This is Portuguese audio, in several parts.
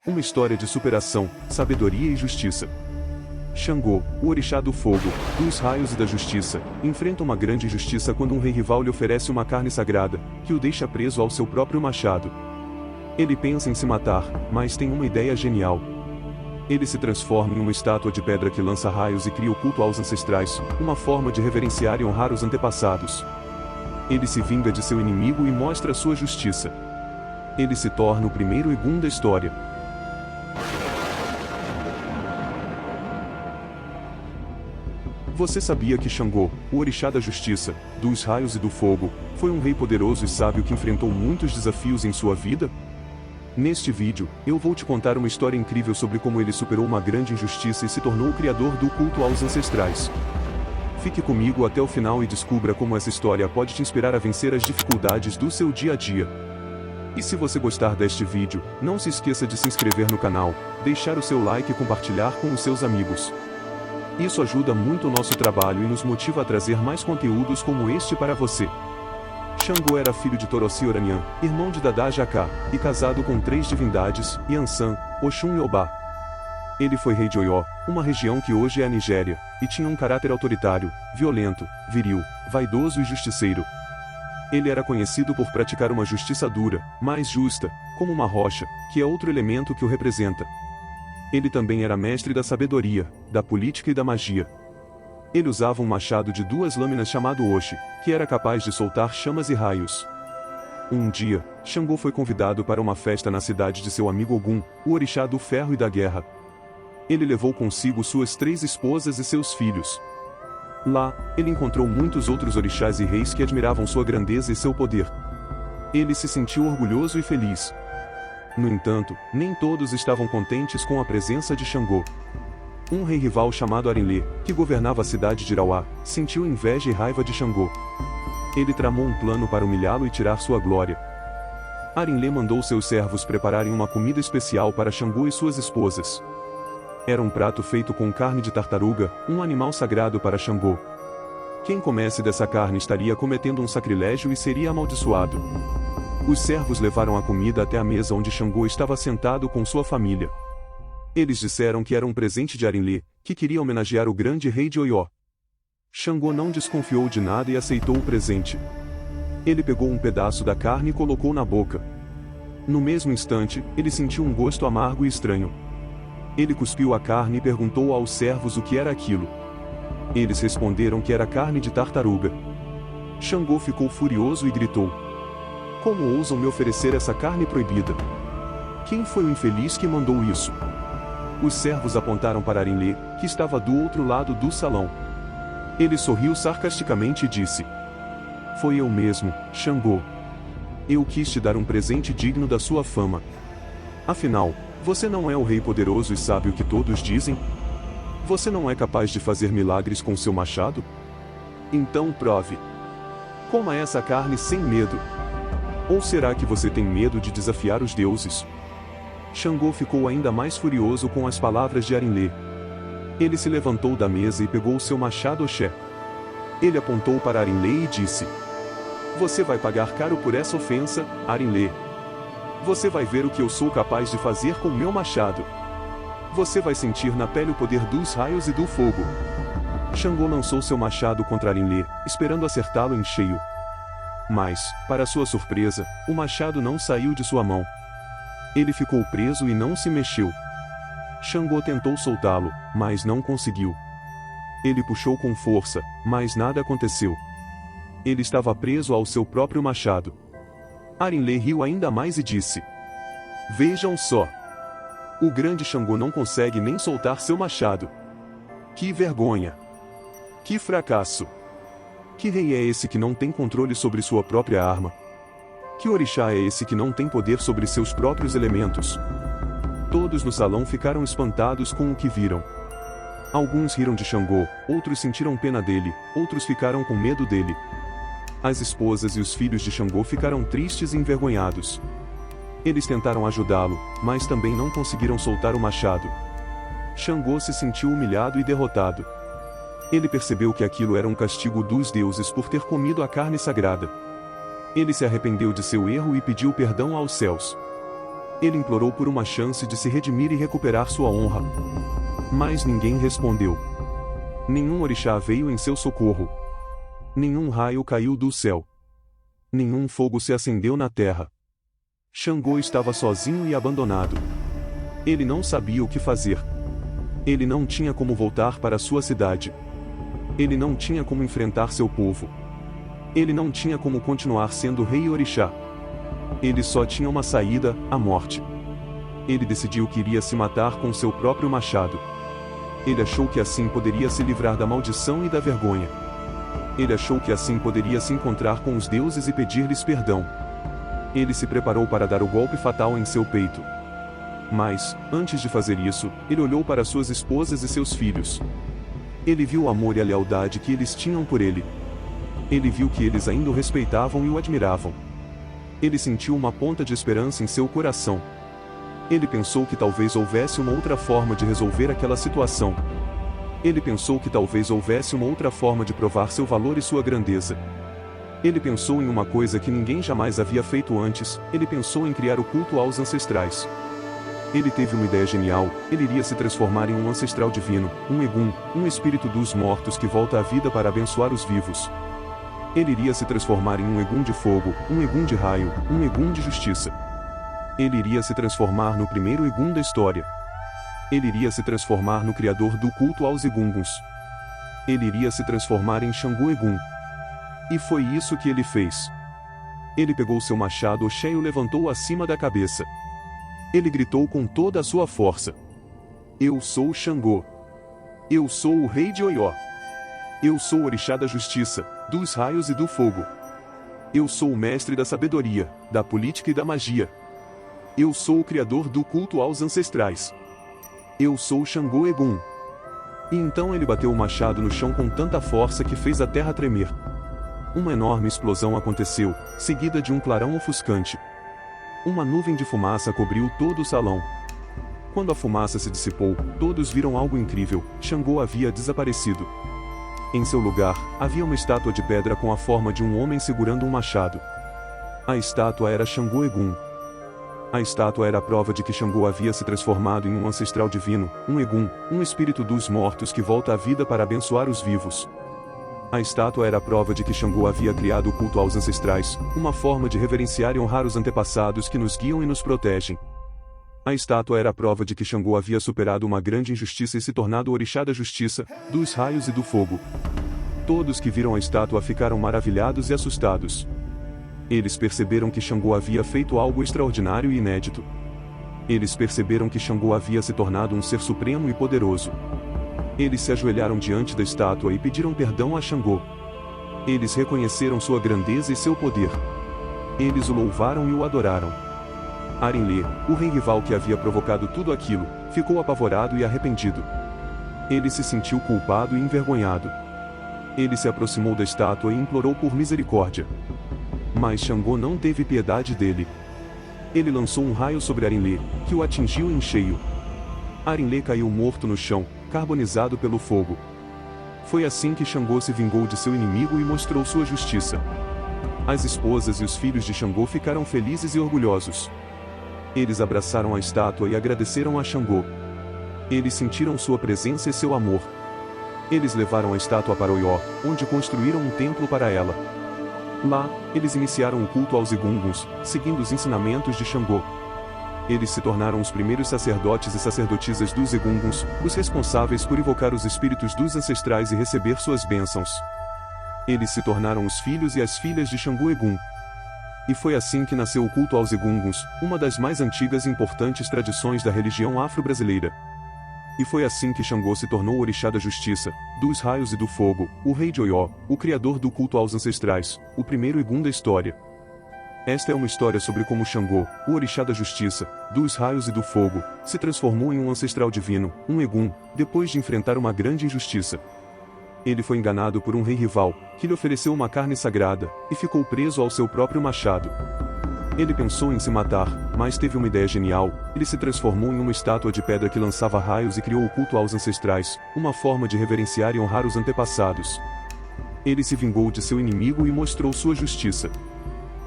Uma história de superação, sabedoria e justiça. Xangô, o orixá do fogo, dos raios e da justiça, enfrenta uma grande injustiça quando um rei rival lhe oferece uma carne sagrada, que o deixa preso ao seu próprio machado. Ele pensa em se matar, mas tem uma ideia genial. Ele se transforma em uma estátua de pedra que lança raios e cria o culto aos ancestrais, uma forma de reverenciar e honrar os antepassados. Ele se vinga de seu inimigo e mostra sua justiça. Ele se torna o primeiro Egum da história. Você sabia que Xangô, o orixá da justiça, dos raios e do fogo, foi um rei poderoso e sábio que enfrentou muitos desafios em sua vida? Neste vídeo, eu vou te contar uma história incrível sobre como ele superou uma grande injustiça e se tornou o criador do culto aos ancestrais. Fique comigo até o final e descubra como essa história pode te inspirar a vencer as dificuldades do seu dia a dia. E se você gostar deste vídeo, não se esqueça de se inscrever no canal, deixar o seu like e compartilhar com os seus amigos. Isso ajuda muito o nosso trabalho e nos motiva a trazer mais conteúdos como este para você. Xangô era filho de Torossi Oranyan, irmão de Dada Jacá, e casado com 3 divindades, Yansan, Oxum e Obá. Ele foi rei de Oió, uma região que hoje é a Nigéria, e tinha um caráter autoritário, violento, viril, vaidoso e justiceiro. Ele era conhecido por praticar uma justiça dura, mas justa, como uma rocha, que é outro elemento que o representa. Ele também era mestre da sabedoria, da política e da magia. Ele usava um machado de 2 lâminas chamado Oxi, que era capaz de soltar chamas e raios. Um dia, Xangô foi convidado para uma festa na cidade de seu amigo Ogum, o orixá do ferro e da guerra. Ele levou consigo suas 3 esposas e seus filhos. Lá, ele encontrou muitos outros orixás e reis que admiravam sua grandeza e seu poder. Ele se sentiu orgulhoso e feliz. No entanto, nem todos estavam contentes com a presença de Xangô. Um rei rival chamado Arinlê, que governava a cidade de Irauá, sentiu inveja e raiva de Xangô. Ele tramou um plano para humilhá-lo e tirar sua glória. Arinlê mandou seus servos prepararem uma comida especial para Xangô e suas esposas. Era um prato feito com carne de tartaruga, um animal sagrado para Xangô. Quem comesse dessa carne estaria cometendo um sacrilégio e seria amaldiçoado. Os servos levaram a comida até a mesa onde Xangô estava sentado com sua família. Eles disseram que era um presente de Arinlê, que queria homenagear o grande rei de Oió. Xangô não desconfiou de nada e aceitou o presente. Ele pegou um pedaço da carne e colocou na boca. No mesmo instante, ele sentiu um gosto amargo e estranho. Ele cuspiu a carne e perguntou aos servos o que era aquilo. Eles responderam que era carne de tartaruga. Xangô ficou furioso e gritou: "Como ousam me oferecer essa carne proibida? Quem foi o infeliz que mandou isso?" Os servos apontaram para Arinlê, que estava do outro lado do salão. Ele sorriu sarcasticamente e disse: "Foi eu mesmo, Xangô. Eu quis te dar um presente digno da sua fama. Afinal, você não é o rei poderoso e sábio que todos dizem? Você não é capaz de fazer milagres com seu machado? Então prove. Coma essa carne sem medo. Ou será que você tem medo de desafiar os deuses?" Xangô ficou ainda mais furioso com as palavras de Arinlê. Ele se levantou da mesa e pegou seu machado Oxé. Ele apontou para Arinlê e disse: "Você vai pagar caro por essa ofensa, Arinlê. Você vai ver o que eu sou capaz de fazer com meu machado. Você vai sentir na pele o poder dos raios e do fogo." Xangô lançou seu machado contra Arinlê, esperando acertá-lo em cheio. Mas, para sua surpresa, o machado não saiu de sua mão. Ele ficou preso e não se mexeu. Xangô tentou soltá-lo, mas não conseguiu. Ele puxou com força, mas nada aconteceu. Ele estava preso ao seu próprio machado. Arinlê riu ainda mais e disse: "Vejam só. O grande Xangô não consegue nem soltar seu machado. Que vergonha! Que fracasso! Que rei é esse que não tem controle sobre sua própria arma? Que orixá é esse que não tem poder sobre seus próprios elementos?" Todos no salão ficaram espantados com o que viram. Alguns riram de Xangô, outros sentiram pena dele, outros ficaram com medo dele. As esposas e os filhos de Xangô ficaram tristes e envergonhados. Eles tentaram ajudá-lo, mas também não conseguiram soltar o machado. Xangô se sentiu humilhado e derrotado. Ele percebeu que aquilo era um castigo dos deuses por ter comido a carne sagrada. Ele se arrependeu de seu erro e pediu perdão aos céus. Ele implorou por uma chance de se redimir e recuperar sua honra. Mas ninguém respondeu. Nenhum orixá veio em seu socorro. Nenhum raio caiu do céu. Nenhum fogo se acendeu na terra. Xangô estava sozinho e abandonado. Ele não sabia o que fazer. Ele não tinha como voltar para sua cidade. Ele não tinha como enfrentar seu povo. Ele não tinha como continuar sendo rei orixá. Ele só tinha uma saída, a morte. Ele decidiu que iria se matar com seu próprio machado. Ele achou que assim poderia se livrar da maldição e da vergonha. Ele achou que assim poderia se encontrar com os deuses e pedir-lhes perdão. Ele se preparou para dar o golpe fatal em seu peito. Mas, antes de fazer isso, ele olhou para suas esposas e seus filhos. Ele viu o amor e a lealdade que eles tinham por ele. Ele viu que eles ainda o respeitavam e o admiravam. Ele sentiu uma ponta de esperança em seu coração. Ele pensou que talvez houvesse uma outra forma de resolver aquela situação. Ele pensou que talvez houvesse uma outra forma de provar seu valor e sua grandeza. Ele pensou em uma coisa que ninguém jamais havia feito antes, ele pensou em criar o culto aos ancestrais. Ele teve uma ideia genial, ele iria se transformar em um ancestral divino, um Egum, um espírito dos mortos que volta à vida para abençoar os vivos. Ele iria se transformar em um Egum de fogo, um Egum de raio, um Egum de justiça. Ele iria se transformar no primeiro Egum da história. Ele iria se transformar no criador do culto aos Egunguns. Ele iria se transformar em Xangô Egum. E foi isso que ele fez. Ele pegou seu machado Oxé e o levantou acima da cabeça. Ele gritou com toda a sua força: Eu sou Xangô. Eu sou o rei de Oió. Eu sou o orixá da justiça, dos raios e do fogo. Eu sou o mestre da sabedoria, da política e da magia. Eu sou o criador do culto aos ancestrais. Eu sou Xangô Egum. E então ele bateu o machado no chão com tanta força que fez a terra tremer. Uma enorme explosão aconteceu, seguida de um clarão ofuscante. Uma nuvem de fumaça cobriu todo o salão. Quando a fumaça se dissipou, todos viram algo incrível: Xangô havia desaparecido. Em seu lugar, havia uma estátua de pedra com a forma de um homem segurando um machado. A estátua era Xangô Egum. A estátua era a prova de que Xangô havia se transformado em um ancestral divino, um Egum, um espírito dos mortos que volta à vida para abençoar os vivos. A estátua era a prova de que Xangô havia criado o culto aos ancestrais, uma forma de reverenciar e honrar os antepassados que nos guiam e nos protegem. A estátua era a prova de que Xangô havia superado uma grande injustiça e se tornado o orixá da justiça, dos raios e do fogo. Todos que viram a estátua ficaram maravilhados e assustados. Eles perceberam que Xangô havia feito algo extraordinário e inédito. Eles perceberam que Xangô havia se tornado um ser supremo e poderoso. Eles se ajoelharam diante da estátua e pediram perdão a Xangô. Eles reconheceram sua grandeza e seu poder. Eles o louvaram e o adoraram. Arinlê, o rei rival que havia provocado tudo aquilo, ficou apavorado e arrependido. Ele se sentiu culpado e envergonhado. Ele se aproximou da estátua e implorou por misericórdia. Mas Xangô não teve piedade dele. Ele lançou um raio sobre Arinlê, que o atingiu em cheio. Arinlê caiu morto no chão, carbonizado pelo fogo. Foi assim que Xangô se vingou de seu inimigo e mostrou sua justiça. As esposas e os filhos de Xangô ficaram felizes e orgulhosos. Eles abraçaram a estátua e agradeceram a Xangô. Eles sentiram sua presença e seu amor. Eles levaram a estátua para Oió, onde construíram um templo para ela. Lá, eles iniciaram o culto aos Egunguns, seguindo os ensinamentos de Xangô. Eles se tornaram os primeiros sacerdotes e sacerdotisas dos Egunguns, os responsáveis por invocar os espíritos dos ancestrais e receber suas bênçãos. Eles se tornaram os filhos e as filhas de Xangô Egum. E foi assim que nasceu o culto aos Egunguns, uma das mais antigas e importantes tradições da religião afro-brasileira. E foi assim que Xangô se tornou o orixá da justiça, dos raios e do fogo, o rei de Oió, o criador do culto aos ancestrais, o primeiro Egum da história. Esta é uma história sobre como Xangô, o orixá da justiça, dos raios e do fogo, se transformou em um ancestral divino, um Egum, depois de enfrentar uma grande injustiça. Ele foi enganado por um rei rival, que lhe ofereceu uma carne sagrada, e ficou preso ao seu próprio machado. Ele pensou em se matar, mas teve uma ideia genial: ele se transformou em uma estátua de pedra que lançava raios e criou o culto aos ancestrais, uma forma de reverenciar e honrar os antepassados. Ele se vingou de seu inimigo e mostrou sua justiça.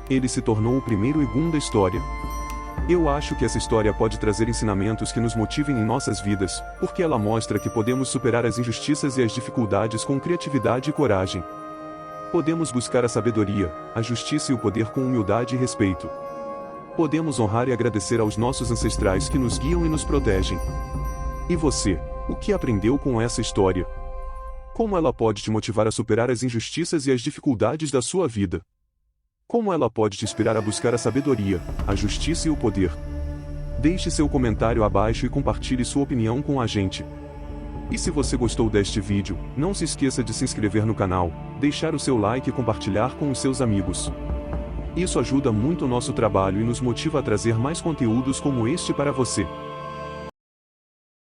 Ele se tornou o primeiro Egum da história. Eu acho que essa história pode trazer ensinamentos que nos motivem em nossas vidas, porque ela mostra que podemos superar as injustiças e as dificuldades com criatividade e coragem. Podemos buscar a sabedoria, a justiça e o poder com humildade e respeito. Podemos honrar e agradecer aos nossos ancestrais que nos guiam e nos protegem. E você, o que aprendeu com essa história? Como ela pode te motivar a superar as injustiças e as dificuldades da sua vida? Como ela pode te inspirar a buscar a sabedoria, a justiça e o poder? Deixe seu comentário abaixo e compartilhe sua opinião com a gente. E se você gostou deste vídeo, não se esqueça de se inscrever no canal, deixar o seu like e compartilhar com os seus amigos. Isso ajuda muito o nosso trabalho e nos motiva a trazer mais conteúdos como este para você.